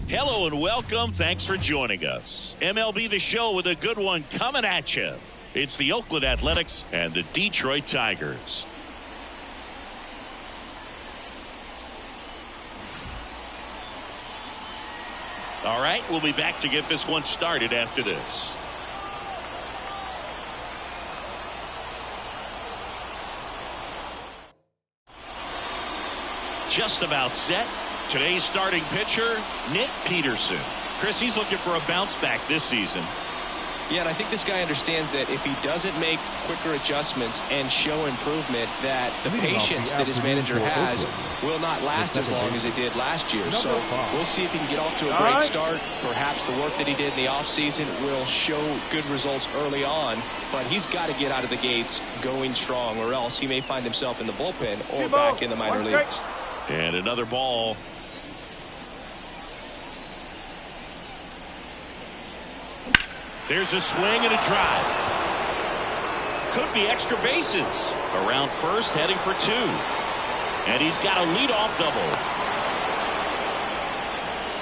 Hello and welcome. Thanks for joining us. MLB The Show with a good one coming at you. It's the Oakland Athletics and the Detroit Tigers. All right, we'll be back to get this one started after this. Just about set. Today's starting pitcher, Nick Peterson. Chris, he's looking for a bounce back this season. Yeah, and I think this guy understands that if he doesn't make quicker adjustments and show improvement, that the patience that his manager has will not last as long as it did last year. So we'll see if he can get off to a great start. Perhaps the work that he did in the offseason will show good results early on, but he's got to get out of the gates going strong, or else he may find himself in the bullpen or back in the minor leagues. And another ball. There's a swing and a drive. Could be extra bases. Around first, heading for two. And he's got a leadoff double.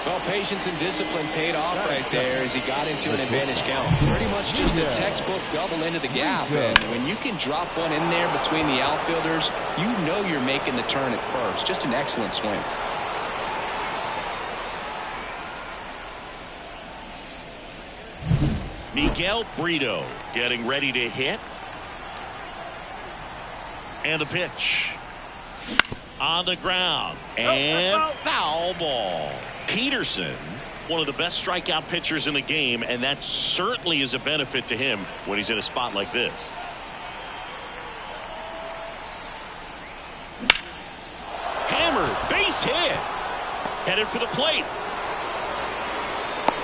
Well, patience and discipline paid off right there as he got into an advantage count. Pretty much just a textbook double into the gap. And when you can drop one in there between the outfielders, you know you're making the turn at first. Just an excellent swing. Miguel Brito getting ready to hit. And the pitch. On the ground. And foul ball. Peterson, one of the best strikeout pitchers in the game, and that certainly is a benefit to him when he's in a spot like this. Hammered, base hit. Headed for the plate.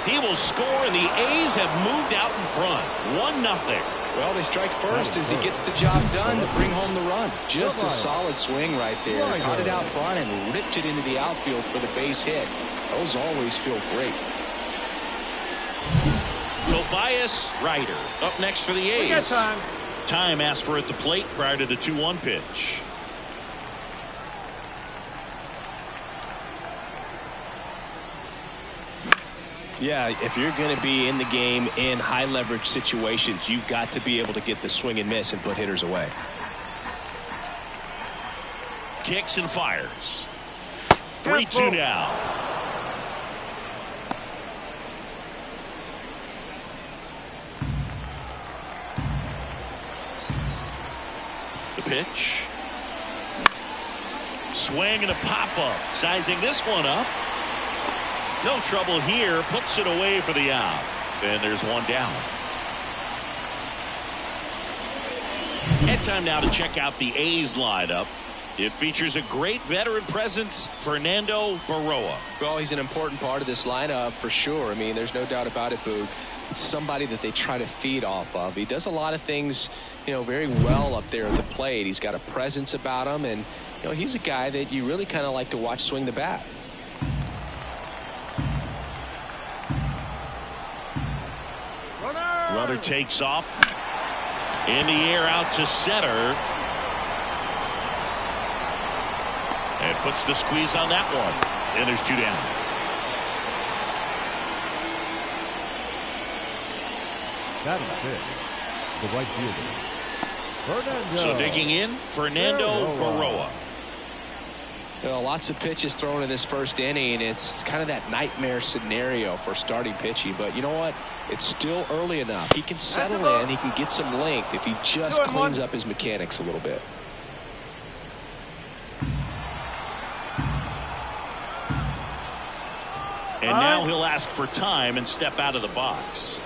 He will score, and the A's have moved out in front. 1-0. Well, they strike first as he gets the job done to bring home the run. Just a solid swing right there. Caught it out front and ripped it into the outfield for the base hit. Those always feel great. Tobias Ryder up next for the A's. Time asked for at the plate prior to the 2-1 pitch. Yeah, if you're going to be in the game in high leverage situations, you've got to be able to get the swing and miss and put hitters away. Kicks and fires. 3-2 now. The pitch. Swing and a pop-up. Sizing this one up. No trouble here. Puts it away for the out. And there's one down. And time now to check out the A's lineup. It features a great veteran presence, Fernando Berroa. Well, he's an important part of this lineup for sure. I mean, there's no doubt about it, Boog. It's somebody that they try to feed off of. He does a lot of things, very well up there at the plate. He's got a presence about him, and, he's a guy that you really kind of like to watch swing the bat. Runner takes off. In the air out to center. And puts the squeeze on that one. And there's two down. That is it. The right fielder. Fernando. So digging in, Fernando Berroa. Well, lots of pitches thrown in this first inning. It's kind of that nightmare scenario for starting pitching. But you know what? It's still early enough. He can settle in. He can get some length if he just cleans up his mechanics a little bit. And now he'll ask for time and step out of the box.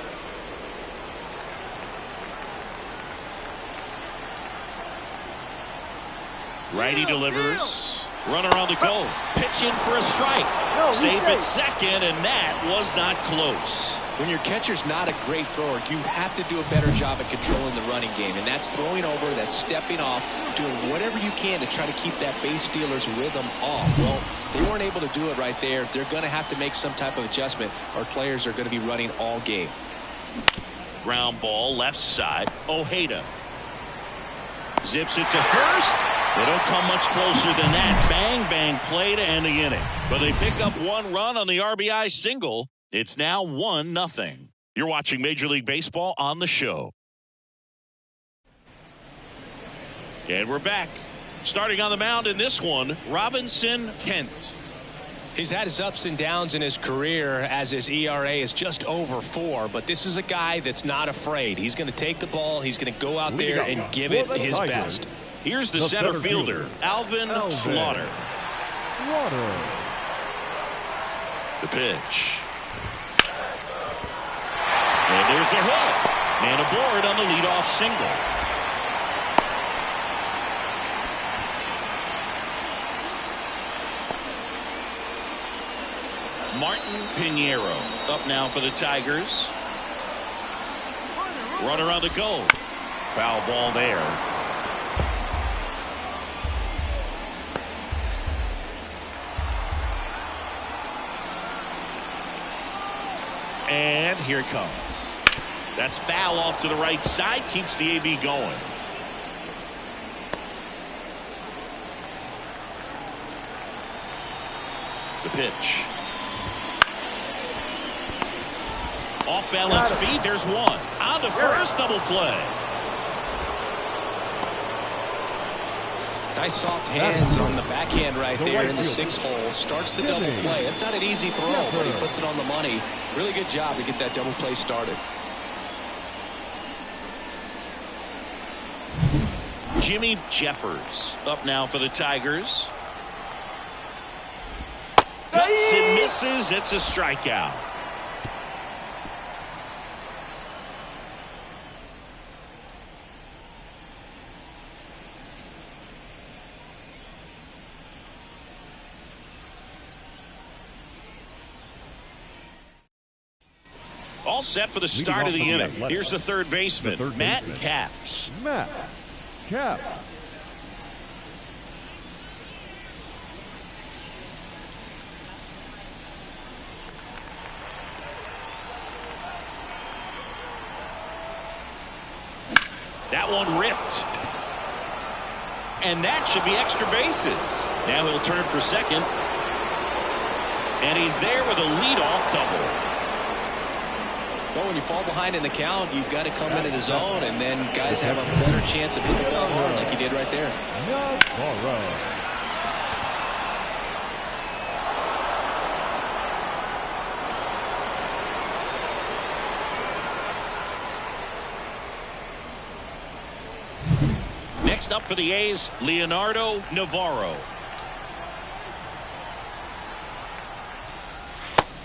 Righty delivers. Runner on the go. Pitch in for a strike. Safe at second, and that was not close. When your catcher's not a great thrower, you have to do a better job at controlling the running game. And that's throwing over, that's stepping off, doing whatever you can to try to keep that base stealer's rhythm off. Well, they weren't able to do it right there. They're going to have to make some type of adjustment. Our players are going to be running all game. Ground ball left side. Ojeda zips it to first. They don't come much closer than that. Bang, bang play to end the inning. But they pick up one run on the RBI single. It's now 1-0. You're watching Major League Baseball on the show. And we're back. Starting on the mound in this one, Robinson Kent. He's had his ups and downs in his career as his ERA is just over 4, but this is a guy that's not afraid. He's going to take the ball. He's going to go out there and give it his best. Here's the center fielder, Alvin Slaughter. The pitch. And there's a hit. Man aboard on the leadoff single. Martin Pinheiro up now for the Tigers. Runner on the go. Foul ball there. And here it comes. That's foul off to the right side. Keeps the AB going. The pitch. Off balance feed. There's one. On to first. Double play. Nice soft hands on the backhand right there in the 6 hole. Starts the double play. It's not an easy throw, but he puts it on the money. Really good job to get that double play started. Jimmy Jeffers up now for the Tigers. Cuts and misses. It's a strikeout. All set for the start of the inning. Here's the third baseman, Matt Capps. Matt Capps. That one ripped. And that should be extra bases. Now he'll turn for second. And he's there with a leadoff double. Well, when you fall behind in the count, you've got to come into the zone, and then guys have a better chance of hitting the ball hard like you did right there. Next up for the A's, Leonardo Navarro.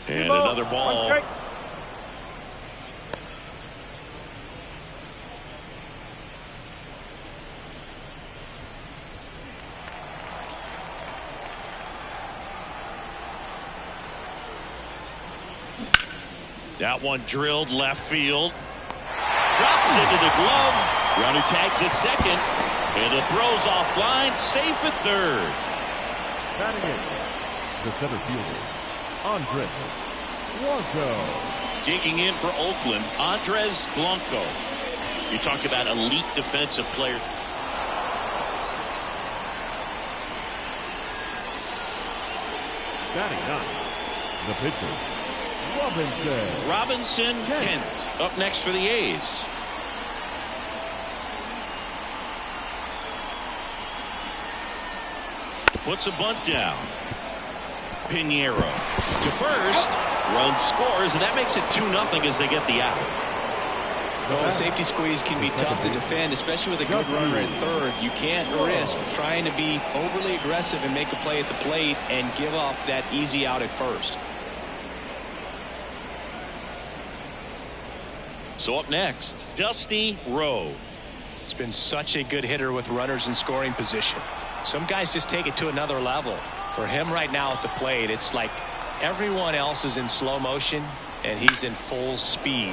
And another ball. That one drilled left field. Drops into the glove. Runner tags at second. And the throw's offline. Safe at third. Batting in, the center fielder, Andres Blanco. Digging in for Oakland, Andres Blanco. You talk about elite defensive player. Batting ninth, the pitcher, Robinson Kent up next for the A's. Puts a bunt down. Pinheiro to first. Run scores, and that makes it 2-0 as they get the out. Well, a safety squeeze can be tough to defend, especially with a good runner at third. You can't risk trying to be overly aggressive and make a play at the plate and give up that easy out at first. So up next, Dusty Rowe. He's been such a good hitter with runners in scoring position. Some guys just take it to another level. For him right now at the plate, it's like everyone else is in slow motion and he's in full speed.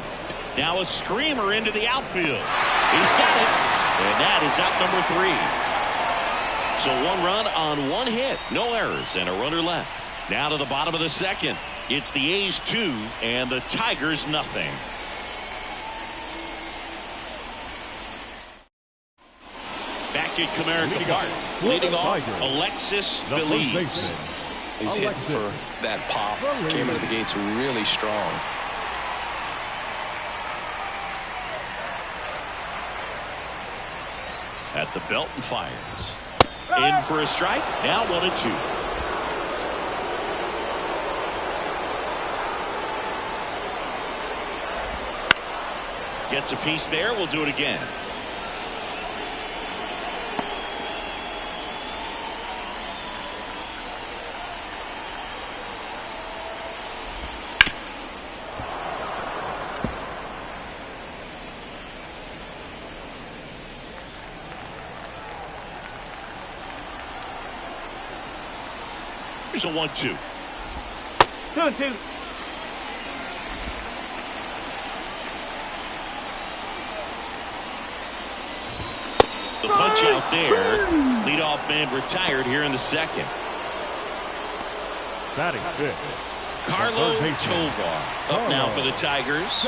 Now a screamer into the outfield. He's got it. And that is out number 3. So 1 run on 1 hit. No errors and a runner left. Now to the bottom of the second. It's the A's 2 and the Tigers nothing. Back at Comerica Park. Leading off, Alexis Feliz. He's hitting for that pop. Came out of the gates really strong. At the belt and fires. In for a strike. Now 1-2. Gets a piece there. We'll do it again. Here's a 1-2. 2-2. The punch out there. Leadoff man retired here in the second. Batting fifth. Carlo Tovar up now for the Tigers.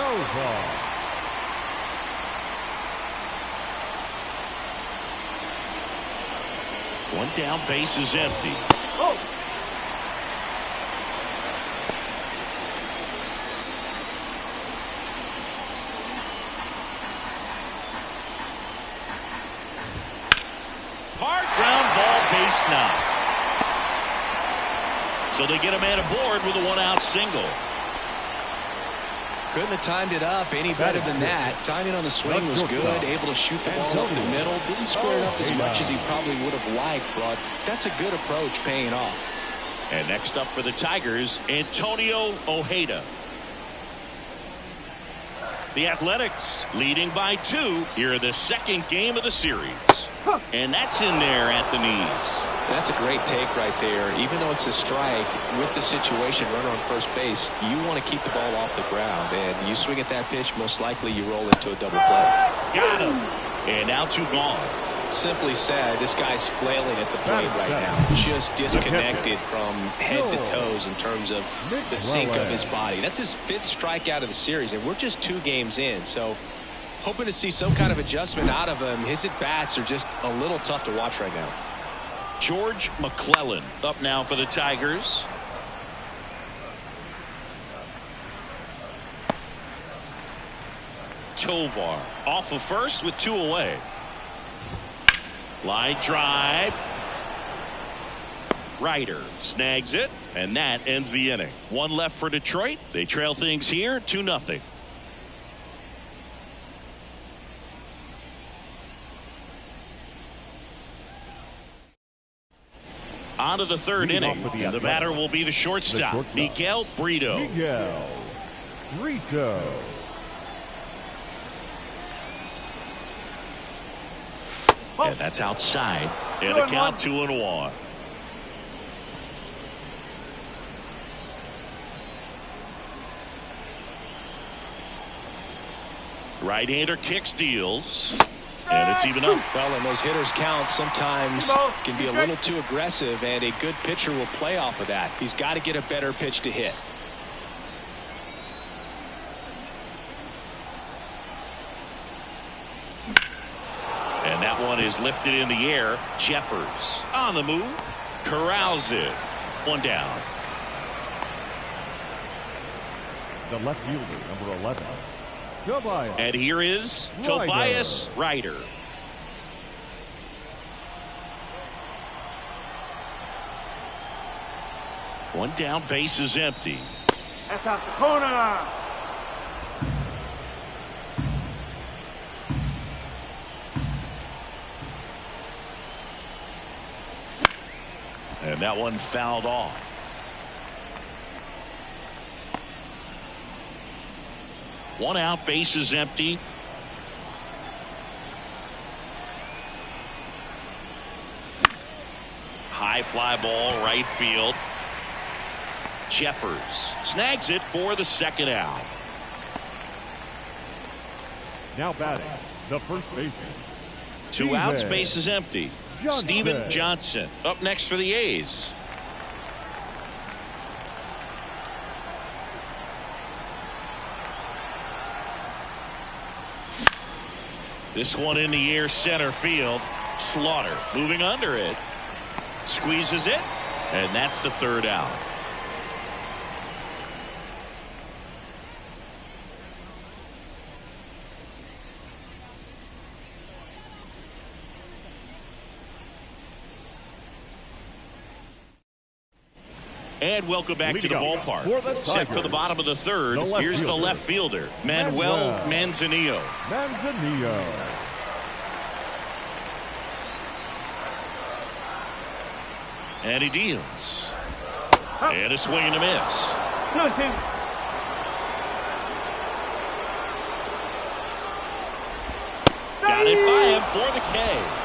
One down, base is empty. Oh. Hard ground ball, base knock. So they get a man aboard with a one-out single. Couldn't have timed it up any better than that. Timing on the swing was good. Able to shoot the ball up the middle. Didn't square it up as much as he probably would have liked, but that's a good approach, paying off. And next up for the Tigers, Antonio Ojeda. The Athletics leading by 2 here in the second game of the series. And that's in there at the knees. That's a great take right there. Even though it's a strike, with the situation, runner on first base, you want to keep the ball off the ground. And you swing at that pitch, most likely you roll into a double play. Got him. And now 2 gone. Simply said, this guy's flailing at the plate right now. Just disconnected from head to toes in terms of the sink of his body. That's his 5th strikeout of the series, and we're just 2 games in. So hoping to see some kind of adjustment out of him. His at-bats are just a little tough to watch right now. George McClellan up now for the Tigers. Tovar off of first with 2 away. Line drive. Ryder snags it, and that ends the inning. 1 left for Detroit. They trail things here 2-0. On to the 3rd inning. The batter will be the shortstop, Miguel Brito. Miguel Brito. And that's outside. And a count 2-1. Right-hander kicks, deals. And it's even up. Well, and those hitters count sometimes can be a little too aggressive, and a good pitcher will play off of that. He's got to get a better pitch to hit. And that one is lifted in the air. Jeffers on the move. Corrals it. 1 down. The left fielder, number 11. Tobias. And here is Tobias Ryder. One down, base is empty. That's out the corner. And that one fouled off. One out, base is empty. High fly ball, right field. Jeffers snags it for the 2nd out. Now batting, the first baseman. 2 outs, base is empty. Johnson. Steven Johnson up next for the A's. This one in the air, center field. Slaughter moving under it. Squeezes it. And that's the third out. And welcome back to the ballpark. Set for the bottom of the third. Here's the left fielder, Manuel Manzanillo. And he deals. And a swing and a miss. 2-2. Got it by him for the K.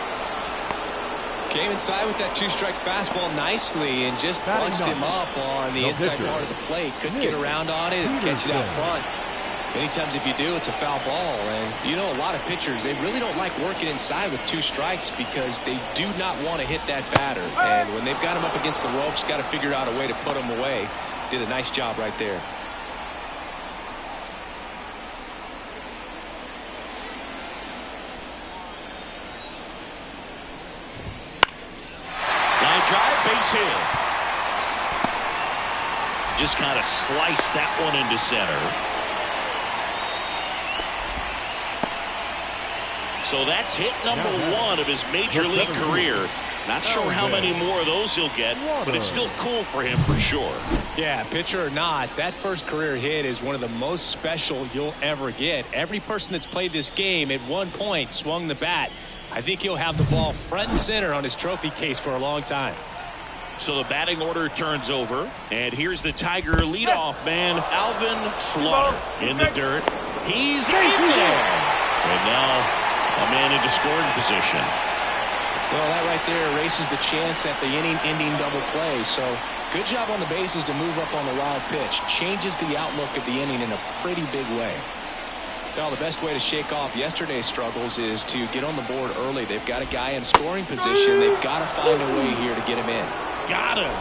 Came inside with that two-strike fastball nicely and just bunched him up on the inside part of the plate. Couldn't get around on it and catch it out front. Many times if you do, it's a foul ball. And you know, a lot of pitchers, they really don't like working inside with two strikes because they do not want to hit that batter. And when they've got him up against the ropes, got to figure out a way to put him away. Did a nice job right there. Drive, base hit. Just kind of sliced that one into center. So that's hit number 1 of his major league career. Not sure how many more of those he'll get, but it's still cool for him for sure. Yeah, pitcher or not, that first career hit is one of the most special you'll ever get. Every person that's played this game at one point swung the bat. I think he'll have the ball front and center on his trophy case for a long time. So the batting order turns over, and here's the Tiger leadoff man, Alvin Slaughter, in the dirt. He's in there. And now a man into scoring position. Well, that right there erases the chance at the inning-ending double play. So good job on the bases to move up on the wild pitch. Changes the outlook of the inning in a pretty big way. Well, the best way to shake off yesterday's struggles is to get on the board early. They've got a guy in scoring position. They've got to find a way here to get him in. Got him.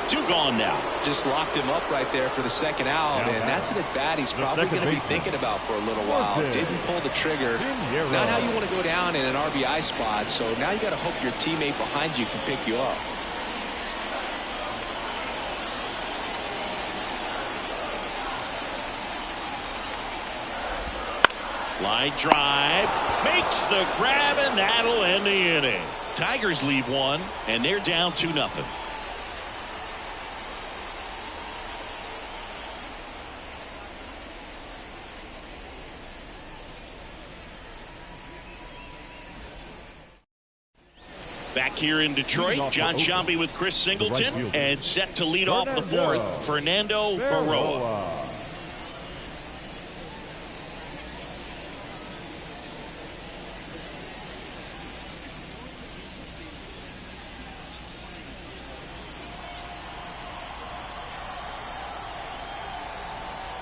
2 gone now. Just locked him up right there for the second out, and that's an at-bat he's probably going to be thinking about for a little while. Didn't pull the trigger. Not how you want to go down in an RBI spot, so now you got to hope your teammate behind you can pick you up. Line drive, makes the grab, and that'll end the inning. Tigers leave 1, and they're down 2-0. Back here in Detroit, John Sciambi with Chris Singleton, and set to lead off the 4th, Fernando Baroa.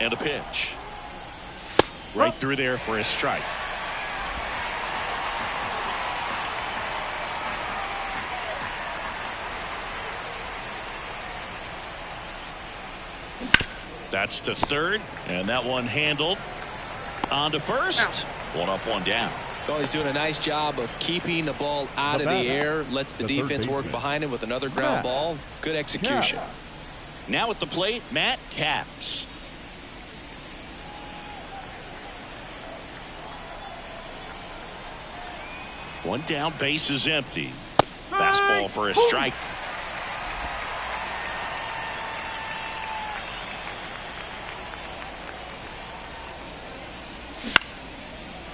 And a pitch. Right through there for a strike. That's to third, and that one handled. On to first. 1 up, 1 down. Well, he's doing a nice job of keeping the ball out of the air. Lets the defense work behind him with another ground ball. Good execution. Now at the plate, Matt Capps. One down, base is empty. Fastball for a strike.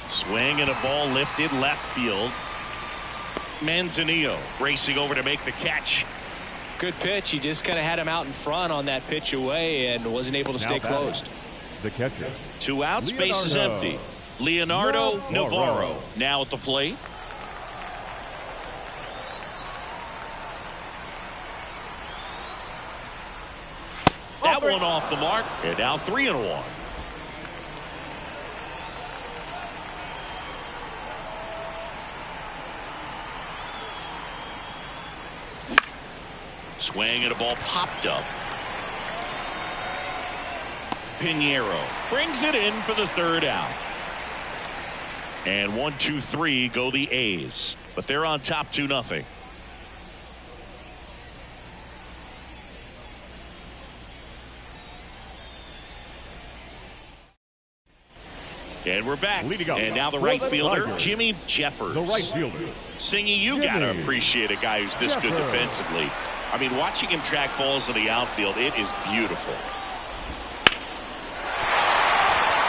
Swing and a ball lifted left field. Manzanillo racing over to make the catch. Good pitch. He just kind of had him out in front on that pitch away and wasn't able to stay closed. The catcher. 2 outs, base is empty. Leonardo Navarro now at the plate. That one off the mark, and now 3-1. Swing and a ball popped up. Pinheiro brings it in for the 3rd out. And 1-2-3 go the A's, but they're on top 2-0. And we're back. And now the right fielder, Jimmy Jeffers. The right fielder. Singy, you got to appreciate a guy who's this good defensively. I mean, watching him track balls in the outfield, it is beautiful.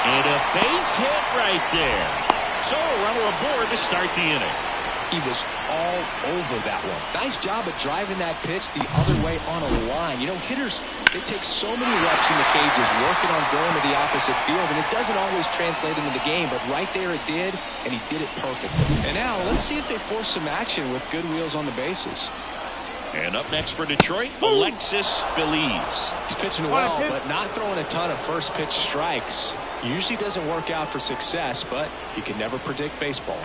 And a base hit right there. So a runner aboard to start the inning. He was all over that one. Nice job of driving that pitch the other way on a line. You know, hitters, they take so many reps in the cages working on going to the opposite field, and it doesn't always translate into the game, but right there it did, and he did it perfectly. And now let's see if they force some action with good wheels on the bases. And up next for Detroit, Alexis Feliz. He's pitching well, but not throwing a ton of first pitch strikes. Usually doesn't work out for success, but you can never predict baseball.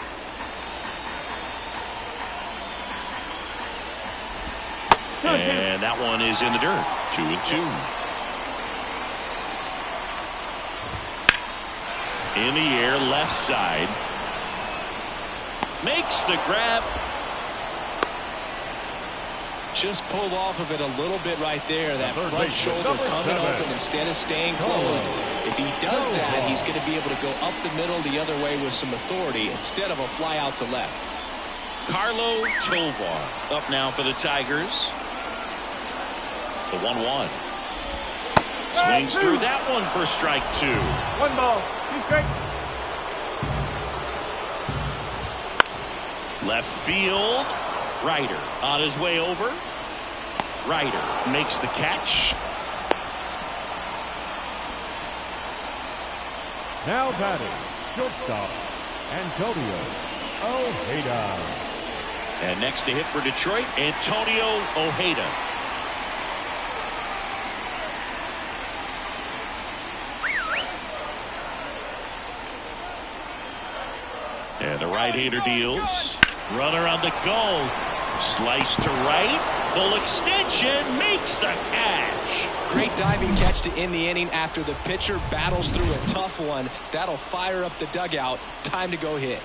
And that one is in the dirt. 2-2. In the air, left side. Makes the grab. Just pulled off of it a little bit right there. That front shoulder coming open instead of staying closed. If he does that, he's going to be able to go up the middle the other way with some authority instead of a fly out to left. Carlo Tovar up now for the Tigers. The 1-1. Swings through that one for strike 2. 1 ball, 2 strikes. Left field. Ryder on his way over. Ryder makes the catch. Now batting, shortstop, Antonio Ojeda. And next to hit for Detroit, Antonio Ojeda. And the right-hander deals. Runner on the go. Slice to right. Full extension. Makes the catch. Great diving catch to end the inning after the pitcher battles through a tough one. That'll fire up the dugout. Time to go hit.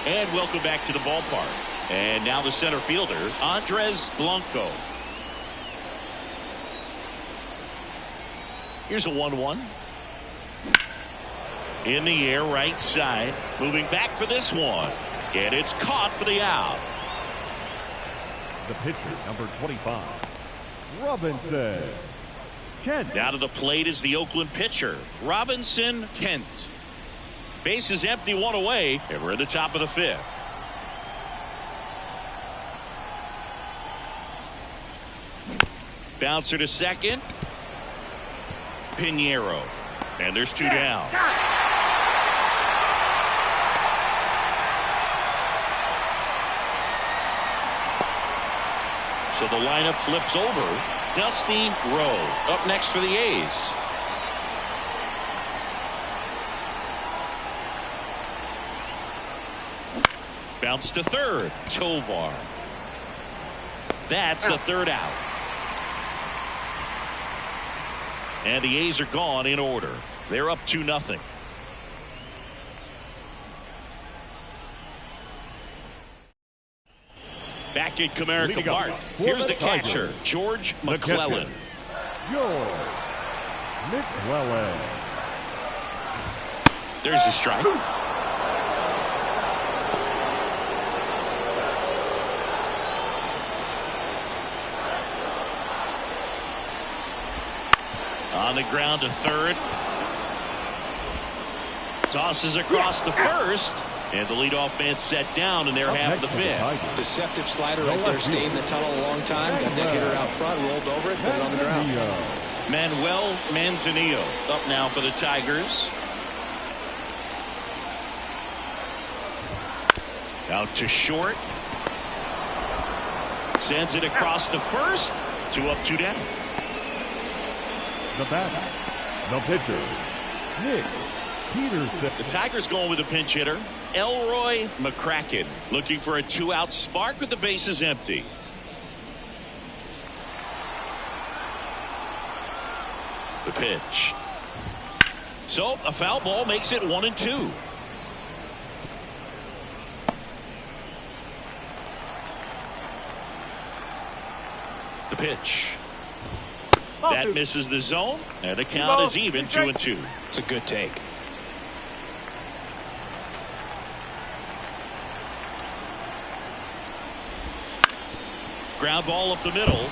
And welcome back to the ballpark. And now the center fielder, Andres Blanco. Here's a 1-1. In the air, right side. Moving back for this one. And it's caught for the out. The pitcher, number 25, Robinson Kent. Now to the plate is the Oakland pitcher, Robinson Kent. Base is empty, 1 away, and we're at the top of the 5th. Bouncer to second. Pinheiro. And there's 2 down. So the lineup flips over. Dusty Rowe up next for the A's. Bounce to third. Tovar. That's the 3rd out. And the A's are gone in order. They're up 2-0. Back at Comerica Park. Here's the catcher, George McClellan. George McClellan. There's the strike. On the ground to third. Tosses across to first. And the leadoff man set down in their half of the 5th. Deceptive slider right there. Stayed in the tunnel a long time. Got that hitter out front. Rolled over it. Put it on the ground. Manuel Manzanillo up now for the Tigers. Out to short. Sends it across to first. 2 up, 2 down. The batter, the pitcher, Nick Peterson. The Tigers going with a pinch hitter, Elroy McCracken, looking for a 2-out spark with the bases empty. The pitch. So a foul ball makes it 1-2. The pitch. That misses the zone, and the count is even 2-2. It's a good take. Ground ball up the middle.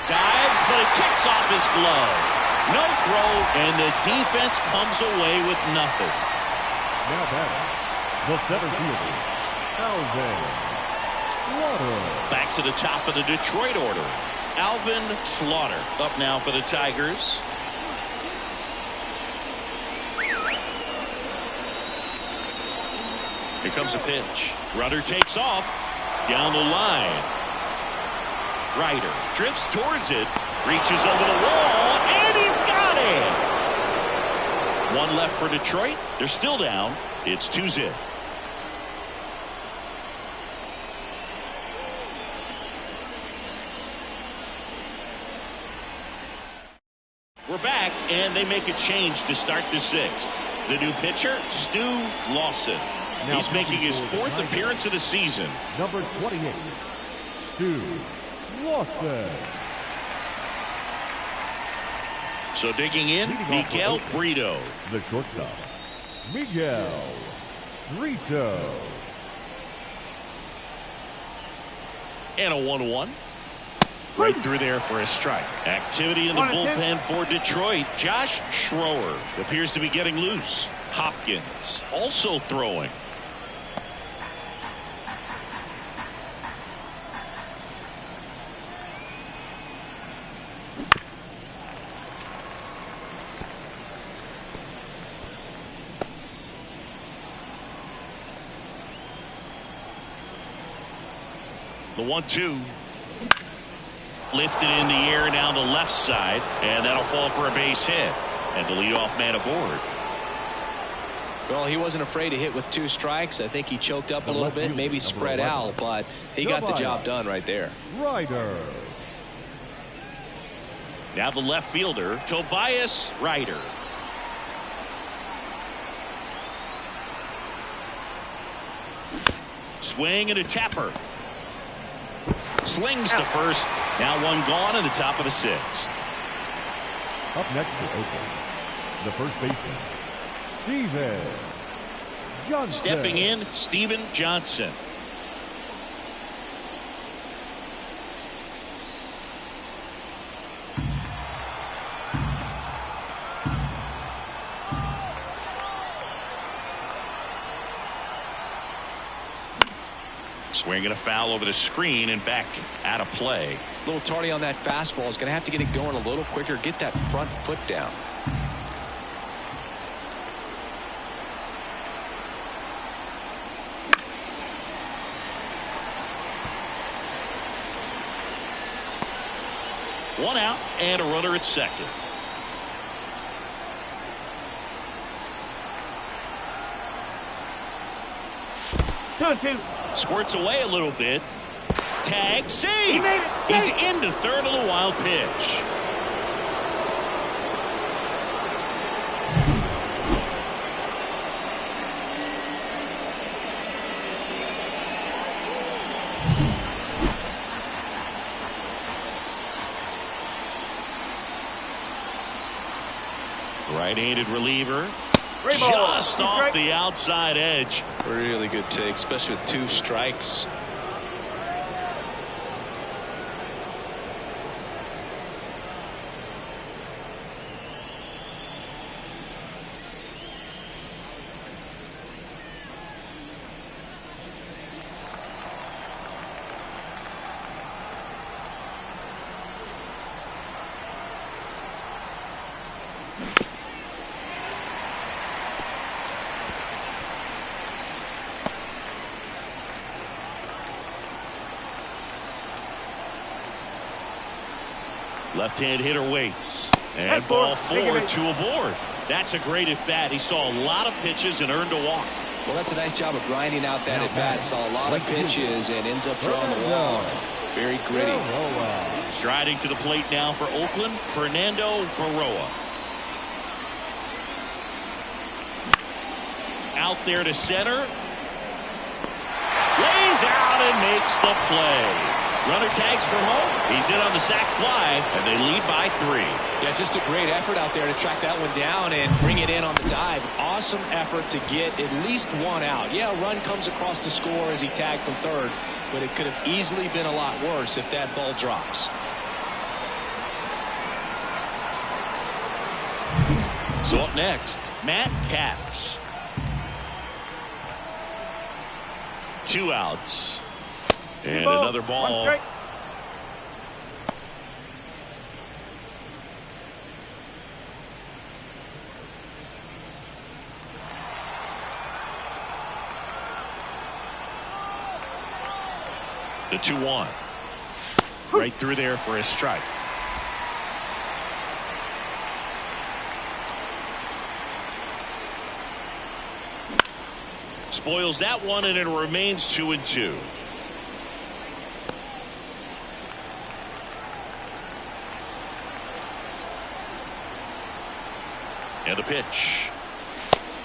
Dives, but it kicks off his glove. No throw, and the defense comes away with nothing. Now batting, the center fielder, Alvin Slaughter. Back to the top of the Detroit order. Alvin Slaughter up now for the Tigers. Here comes a pitch. Runner takes off down the line. Ryder drifts towards it, reaches over the wall, and he's got it. One left for Detroit. They're still down. It's 2-0. We're back, and they make a change to start the sixth. The new pitcher, Stu Lawson. He's making his fourth appearance of the season. Number 28, Stu Lawson. So digging in, Miguel Brito. The shortstop, Miguel Brito. And a 1-1. Right through there for a strike. Activity in the bullpen for Detroit. Josh Schroer appears to be getting loose. Hopkins also throwing. The 1-2. Lifted in the air down the left side, and that'll fall for a base hit. And the leadoff man aboard. Well, he wasn't afraid to hit with 2 strikes. I think he choked up a little bit, maybe spread out, but he got the job done right there. Ryder. Now the left fielder, Tobias Ryder. Swing and a tapper. Slings to first. Now one gone in the top of the sixth. Up next for Oakland, the first baseman, Steven Johnson. Stepping in, Steven Johnson. Swinging a foul over the screen and back out of play. A little tardy on that fastball. Is going to have to get it going a little quicker. Get that front foot down. One out and a runner at second. Two. Squirts away a little bit. Tag, save. He made it. He's into third on the wild pitch. Right-handed reliever. Just off the outside edge. Really good take, especially with 2 strikes. Left-hand hitter waits. And ball 4 to aboard. That's a great at-bat. He saw a lot of pitches and earned a walk. Well, that's a nice job of grinding out that at-bat. Saw a lot of pitches and ends up drawing the wall. Very gritty. Striding to the plate now for Oakland, Fernando Baroa. out there to center. Lays out and makes the play. Runner tags for home. He's in on the sac fly, and they lead by 3. Yeah, just a great effort out there to track that one down and bring it in on the dive. Awesome effort to get at least one out. Yeah, a run comes across to score as he tagged from third, but it could have easily been a lot worse if that ball drops. So up next, Matt Capps. 2 outs. And another ball. The 2-1. Right through there for a strike. Spoils that one, and it remains 2-2. And the pitch.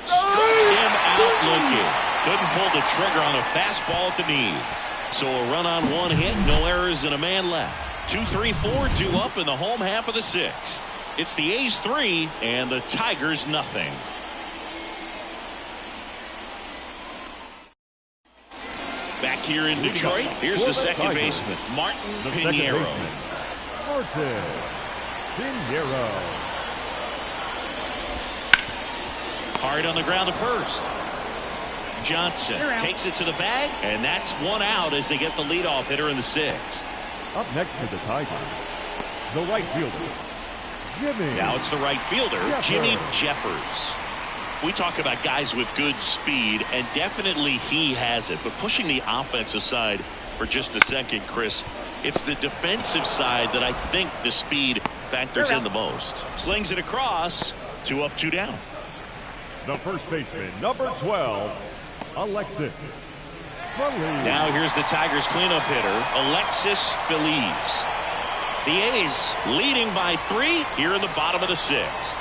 Struck him out looking. Couldn't pull the trigger on a fastball at the knees. So a run on 1 hit, no errors, and a man left. 2-3-4 due up in the home half of the 6th. It's the A's 3 and the Tigers nothing. Back here in Detroit, here's the second baseman, Martin Pinheiro. Martin Pinheiro. Hard on the ground to first. Johnson takes it to the bag, and that's 1 out as they get the leadoff hitter in the 6th. Up next to the Tigers, the right fielder, Jimmy. Now it's the right fielder, Jimmy Jeffers. We talk about guys with good speed, and definitely he has it. But pushing the offense aside for just a second, Chris, it's the defensive side that I think the speed factors in the most. Slings it across, 2 up, 2 down. The first baseman, number 12, Alexis Feliz. Now here's the Tigers cleanup hitter, Alexis Feliz. The A's leading by 3 here in the bottom of the 6th.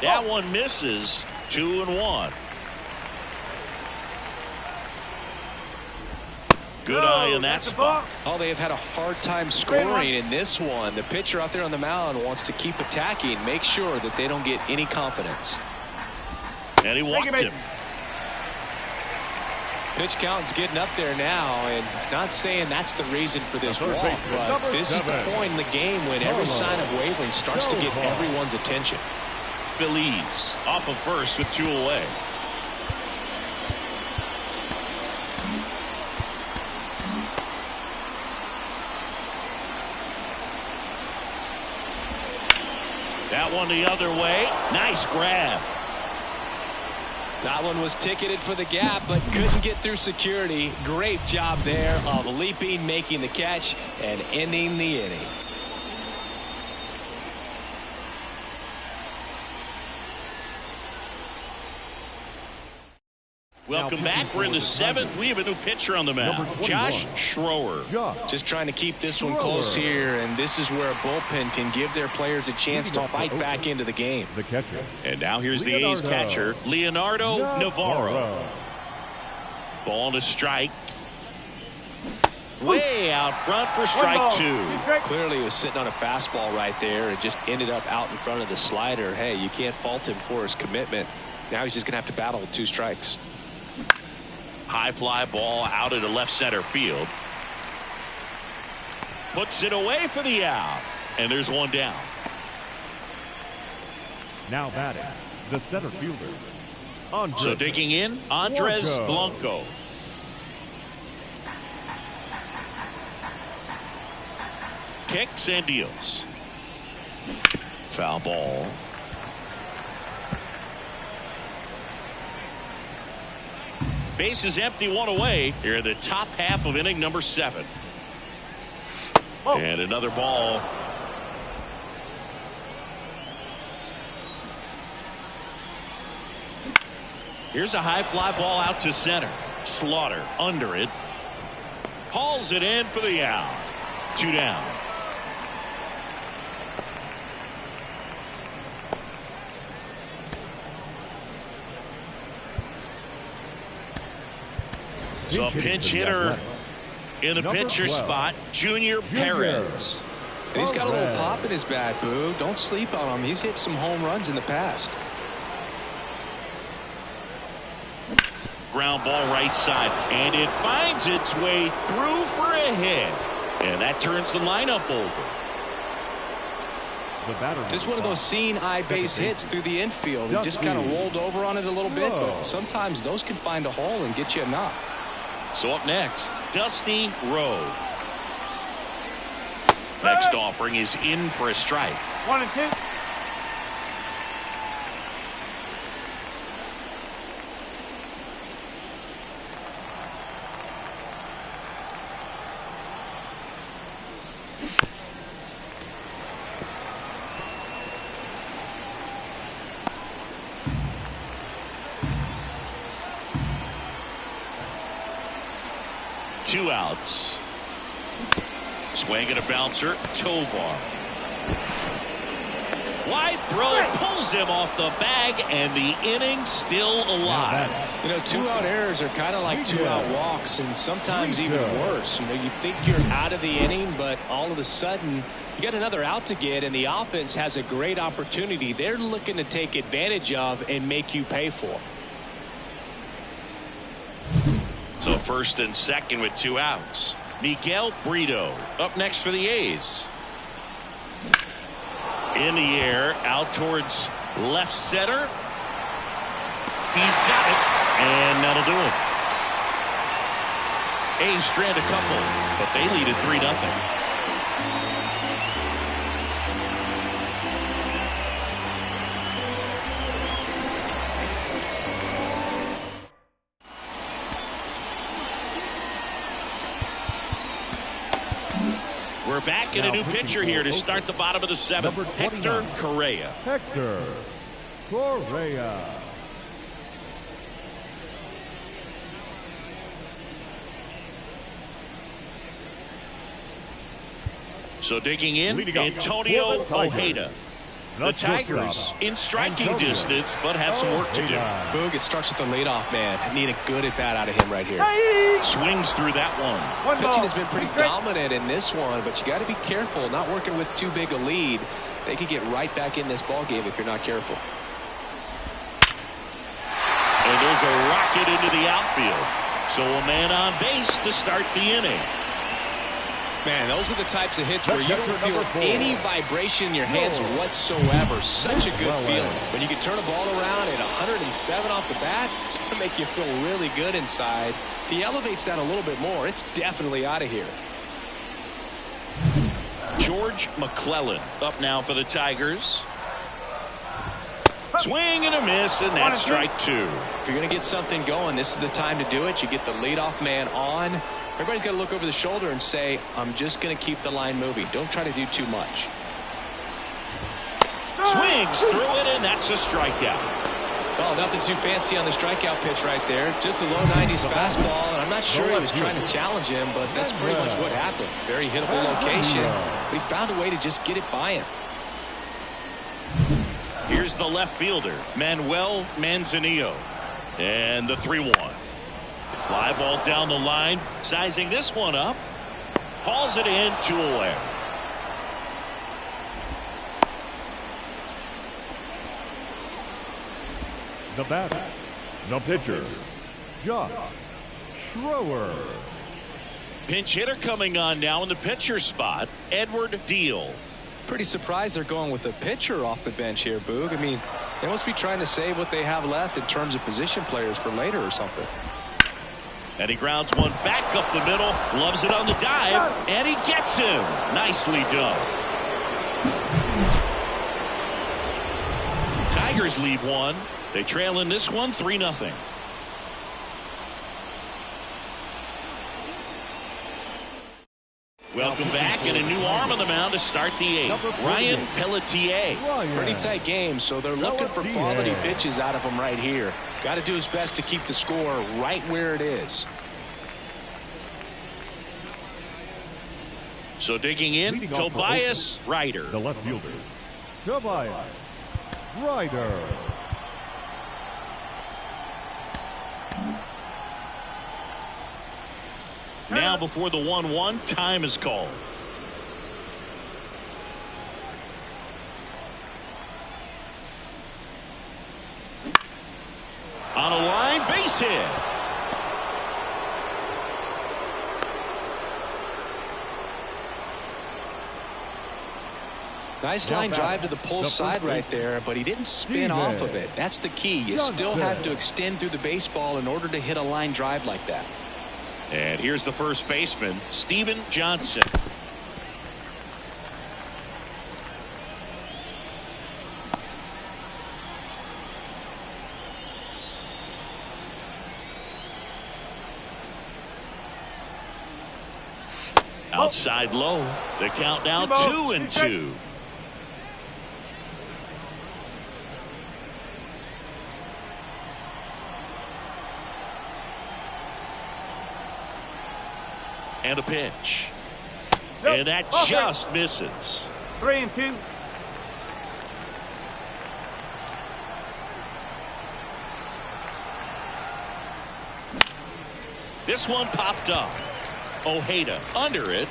That one misses. 2-1. Good eye in that spot. Oh, they have had a hard time scoring in this one. The pitcher out there on the mound wants to keep attacking, make sure that they don't get any confidence. And he walked him. Pitch count's getting up there now, and not saying that's the reason for this walk, but this is the point in the game when every sign of wavering starts to get everyone's attention. Feliz off of first with 2 away. That one the other way. Nice grab. That one was ticketed for the gap, but couldn't get through security. Great job there of leaping, making the catch, and ending the inning. Welcome back. We're in the 7th. We have a new pitcher on the mound, Josh Schroer. Just trying to keep this one close here, and this is where a bullpen can give their players a chance to fight back into the game. The catcher. And now here's the A's catcher, Leonardo Navarro. Ball to strike. Way out front for strike 2. Clearly he was sitting on a fastball right there and just ended up out in front of the slider. Hey, you can't fault him for his commitment. Now he's just going to have to battle with 2 strikes. High fly ball out into left center field. Puts it away for the out. And there's 1 down. Now batting, the center fielder, Andres. So digging in, Andres Blanco. Kicks and deals. Foul ball. Base is empty, 1 away. Here in the top half of inning number 7. And another ball. Here's a high fly ball out to center. Slaughter under it. Hauls it in for the out. 2 down. So a pinch hitter in the pitcher spot, Junior Perez. And he's got a little pop in his bat, Boo. Don't sleep on him. He's hit some home runs in the past. Ground ball right side, and it finds its way through for a hit. And that turns the lineup over. Just one of those seeing eye base hits through the infield. He just kind of rolled over on it a little bit, but sometimes those can find a hole and get you a knock. So up next, Dusty Rowe. Next offering is in for a strike. 1-2. Two outs. Swing and a bouncer. Tovar. Wide throw pulls him off the bag, and the inning still alive. You know, 2-out errors are kind of like 2-out walks, and sometimes even worse. You know, you think you're out of the inning, but all of a sudden you got another out to get, and the offense has a great opportunity they're looking to take advantage of and make you pay for. So first and second with 2 outs. Miguel Brito up next for the A's. In the air, out towards left center. He's got it, and that'll do it. A's strand a couple, but they lead it 3-0. We're back in a new pitcher here to start the bottom of the 7th. Hector Correa. Hector Correa. So digging in, Antonio Ojeda. The Tigers in striking distance, but have some work to do. Boog, it starts with the leadoff man. Need a good at bat out of him right here. Swings through that one. Pitching has been pretty dominant in this one, but you got to be careful. Not working with too big a lead. They could get right back in this ball game if you're not careful. And there's a rocket into the outfield. So a man on base to start the inning. Man, those are the types of hits where you don't feel any vibration in your hands whatsoever. Such a good feeling. When you can turn a ball around at 107 off the bat, it's going to make you feel really good inside. If he elevates that a little bit more, it's definitely out of here. George McClellan up now for the Tigers. Swing and a miss, and that's strike 2. If you're going to get something going, this is the time to do it. You get the leadoff man on. Everybody's got to look over the shoulder and say, I'm just going to keep the line moving. Don't try to do too much. Swings through it, and that's a strikeout. Well, nothing too fancy on the strikeout pitch right there. Just a low 90s fastball, and I'm not sure he was trying to challenge him, but that's pretty much what happened. Very hittable location, but he found a way to just get it by him. Here's the left fielder, Manuel Manzanillo. And the 3-1. Fly ball down the line, sizing this one up. Hauls it in, 2 away. The batter, the pitcher, Josh Schroer. Pinch hitter coming on now in the pitcher spot, Edward Deal. Pretty surprised they're going with the pitcher off the bench here, Boog. I mean, they must be trying to save what they have left in terms of position players for later or something. And he grounds one back up the middle, gloves it on the dive, and he gets him. Nicely done. Tigers lead one. They trail in this one 3-0. Welcome back, and a new arm on the mound to start the 8th. Ryan Pelletier. Pretty tight game, so they're looking for quality pitches out of him right here. Got to do his best to keep the score right where it is. So digging in, Tobias Ryder. The left fielder, Tobias Ryder. Now before the 1-1, time is called. On a line, base hit. Nice line drive to the pull side right there, but he didn't spin off of it. That's the key. You still have to extend through the baseball in order to hit a line drive like that. And here's the first baseman, Steven Johnson. Outside low. The count now 2-2. And a pitch. And that just misses. 3-2. This one popped up. Ojeda under it.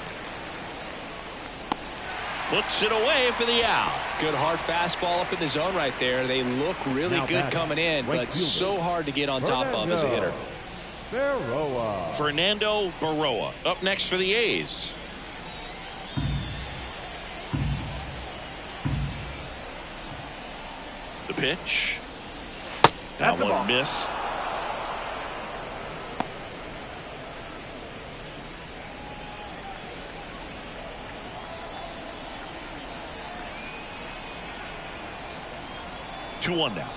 Puts it away for the out. Good hard fastball up in the zone right there. They look really good coming in, but so hard to get on top of as a hitter. Fernando Baroa up next for the A's. The pitch. That one missed. Two-one now.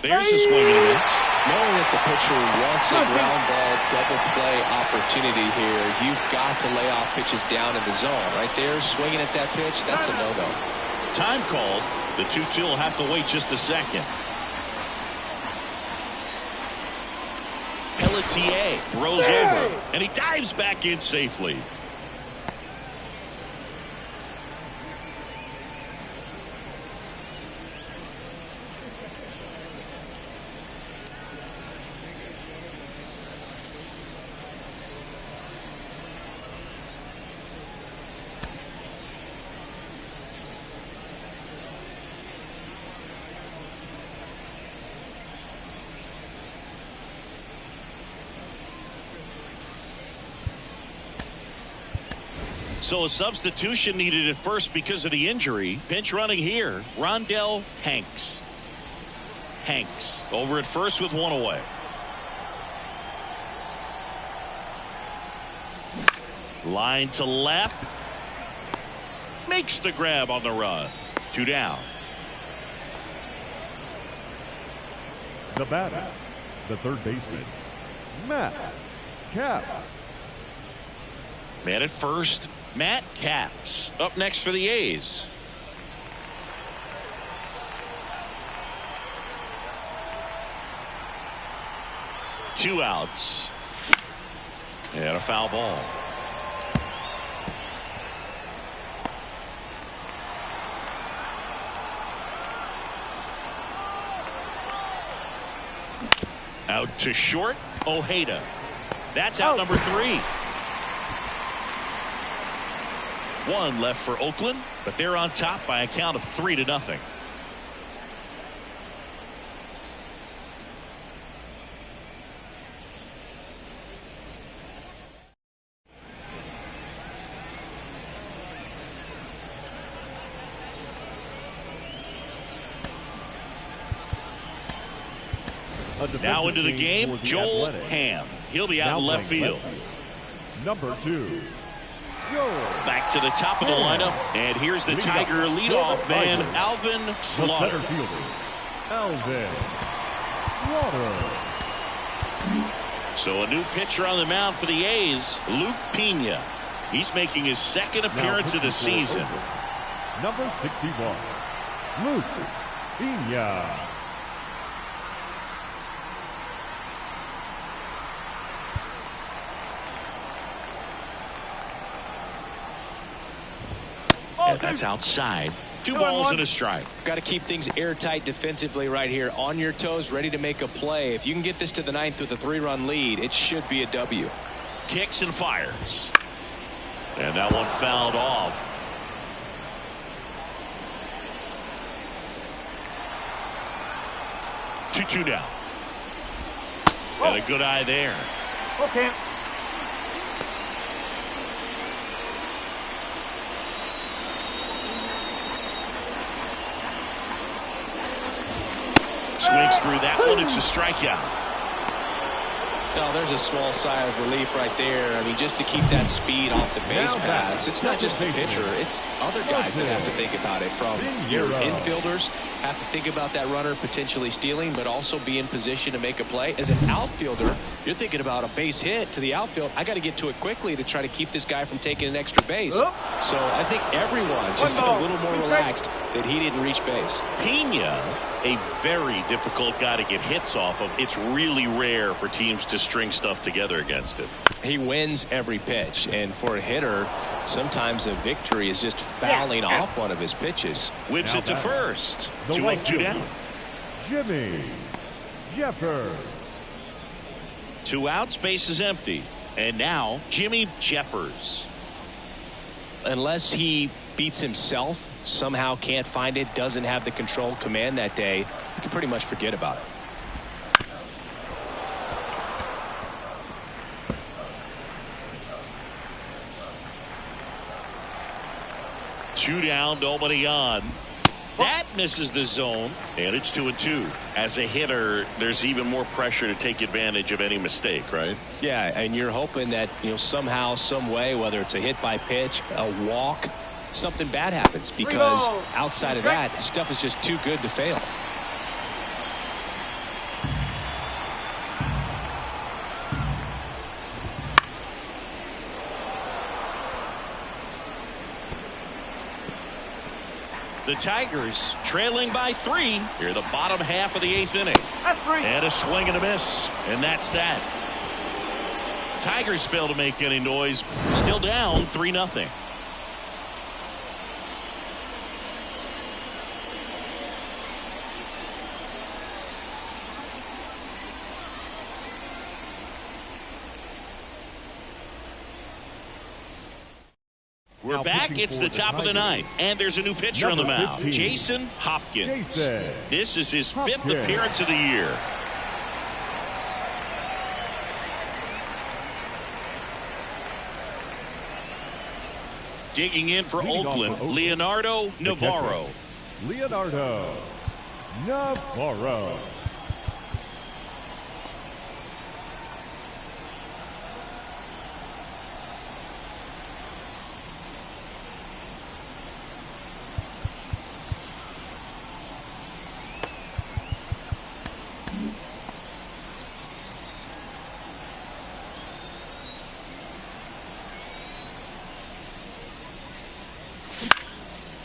There's a swing and a miss. Knowing that the pitcher wants a ground ball double play opportunity here, you've got to lay off pitches down in the zone. Right there, swinging at that pitch, that's a no-no. Time called. The 2-2 will have to wait just a second. Pelletier throws over, and he dives back in safely. So a substitution needed at first because of the injury. Pinch running here, Rondell Hanks. Hanks over at first with one away. Line to left. Makes the grab on the run. Two down. The batter, the third baseman, Matt Capps. Man at first, Matt Capps up next for the A's. Two outs. And a foul ball. Out to short, Ojeda. That's out number 3. One left for Oakland, but they're on top by a count of 3-0. Now into the game, Joel Hamm. He'll be out in left field. Number 2. Back to the top of the lineup, and here's the Tiger leadoff man, Alvin Slaughter. Alvin Slaughter. So a new pitcher on the mound for the A's, Luke Pena. He's making his second appearance of the season. Number 61, Luke Pena. And that's outside. 2 balls and a strike. Got to keep things airtight defensively right here. On your toes, ready to make a play. If you can get this to the 9th with a 3-run lead, it should be a W. Kicks and fires. And that one fouled off. Two now. And a good eye there. Okay. Swings through that one. It's a strikeout. No, there's a small sigh of relief right there. I mean, just to keep that speed off the base pass. It's not just the pitcher. It's other guys that have to think about it. From your infielders have to think about that runner potentially stealing, but also be in position to make a play. As an outfielder, you're thinking about a base hit to the outfield. I got to get to it quickly to try to keep this guy from taking an extra base. So I think everyone just a little more relaxed that he didn't reach base. Pena, a very difficult guy to get hits off of. It's really rare for teams to string stuff together against him. He wins every pitch, and for a hitter, sometimes a victory is just fouling off one of his pitches. Whips it to first. 2 up, 2 down. Jimmy Jeffers. 2 outs, base is empty. And now Jimmy Jeffers. Unless he beats himself, somehow can't find it, doesn't have the control command that day, you can pretty much forget about it. Two down, nobody on. That misses the zone, and it's 2-2. As a hitter, there's even more pressure to take advantage of any mistake, right? Yeah, and you're hoping that, somehow, some way, whether it's a hit by pitch, a walk, something bad happens, because outside of that, stuff is just too good to fail. The Tigers trailing by 3 here, the bottom half of the 8th inning. And a swing and a miss, and that's that. Tigers fail to make any noise. Still down 3-0. We're back. It's the top of the 9th, and there's a new pitcher on the mound. Jason Hopkins. This is his 5th appearance of the year. Digging in for Oakland, Leonardo Navarro. Leonardo Navarro.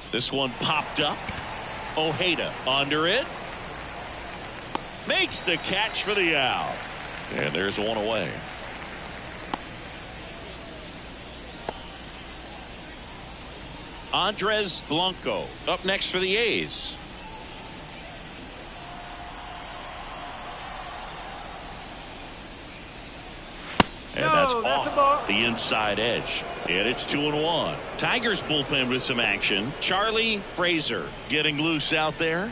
This one popped up. Ojeda under it. Makes the catch for the out. And there's one away. Andres Blanco up next for the A's. And that's off the inside edge. And it's 2-1. Tigers bullpen with some action. Charlie Frazier getting loose out there.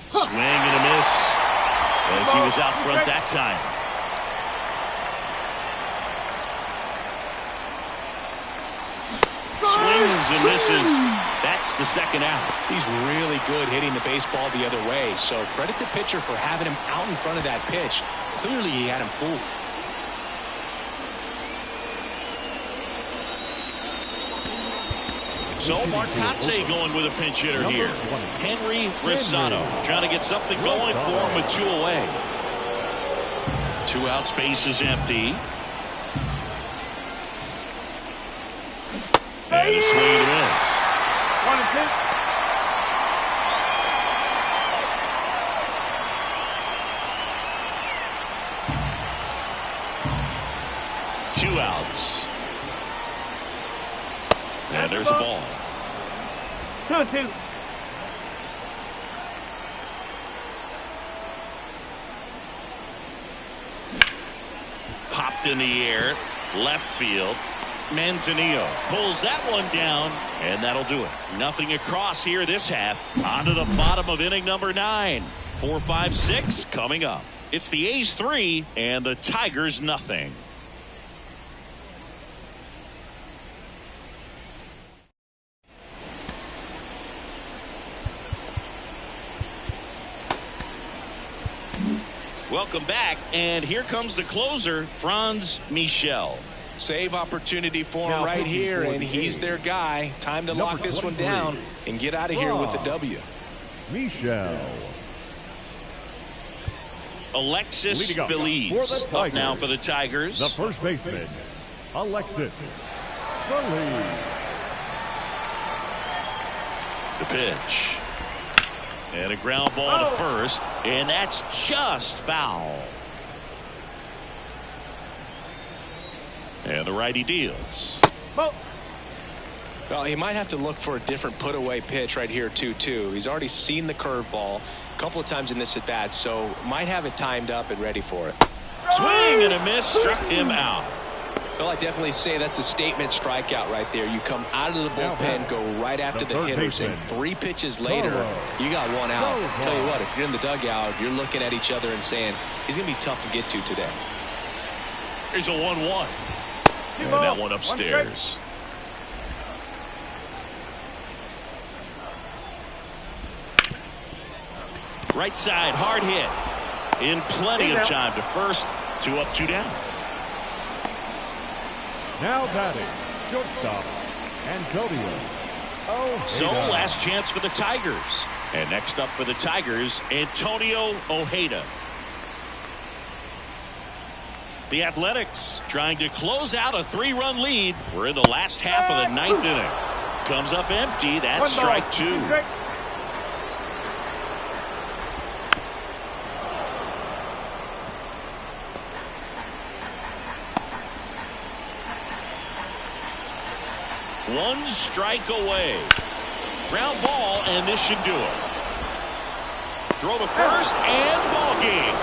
Swing and a miss as he was out front that time. Swings and misses. That's the 2nd out. He's really good hitting the baseball the other way. So credit the pitcher for having him out in front of that pitch. Clearly he had him fooled. So Marcotte going with a pinch hitter here. Henry Rosado trying to get something going for him with 2 away. 2 outs, base is empty. And a swing and a miss. 1-2. Two outs. And there's a ball. 2-2. Popped in the air. Left field. Manzanillo pulls that one down, and that'll do it. Nothing across here this half. On to the bottom of inning number 9. 4, 5, 6 coming up. It's the A's 3 and the Tigers nothing. Welcome back, and here comes the closer, Franz Michel. Save opportunity for him right here, and he's their guy. Time to lock this one down and get out of here with a W. Michel. Alexis Feliz up now for the Tigers. The first baseman, Alexis Feliz. The pitch. And a ground ball to first, and that's just foul. And the righty deals. Well, he might have to look for a different put-away pitch right here, 2-2. He's already seen the curveball a couple of times in this at-bat, so might have it timed up and ready for it. Swing and a miss, struck him out. Well, I definitely say that's a statement strikeout right there. You come out of the bullpen, go right after the hitters, and 3 pitches later, you got one out. Tell you what, if you're in the dugout, you're looking at each other and saying, he's going to be tough to get to today. Here's a 1-1. And that one upstairs. Right side, hard hit. In plenty of time to first. 2 up, 2 down. Now batting, shortstop, Antonio. So last chance for the Tigers. And next up for the Tigers, Antonio Ojeda. The Athletics trying to close out a 3-run lead. We're in the last half of the 9th inning. Comes up empty. That's strike 2. One strike away. Ground ball, and this should do it. Throw to first, and ball game.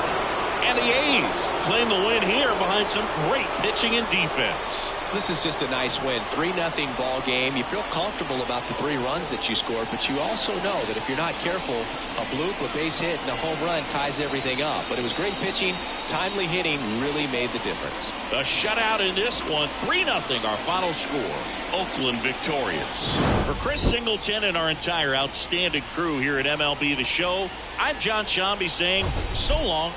And the A's claim the win here behind some great pitching and defense. This is just a nice win. 3-0 ball game. You feel comfortable about the 3 runs that you scored, but you also know that if you're not careful, a bloop, a base hit, and a home run ties everything up. But it was great pitching. Timely hitting really made the difference. A shutout in this one. 3-0 our final score. Oakland victorious. For Chris Singleton and our entire outstanding crew here at MLB The Show, I'm John Shambi saying so long.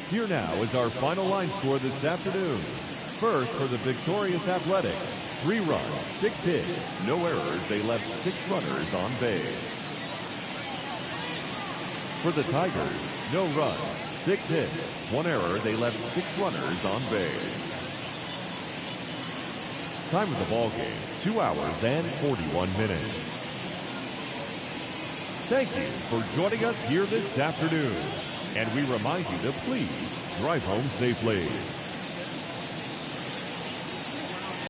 Here now is our final line score this afternoon. First, for the victorious Athletics, 3 runs, 6 hits, no errors. They left 6 runners on base. For the Tigers, no runs, 6 hits, 1 error. They left 6 runners on base. Time of the ball game, 2 hours and 41 minutes. Thank you for joining us here this afternoon. And we remind you to please drive home safely.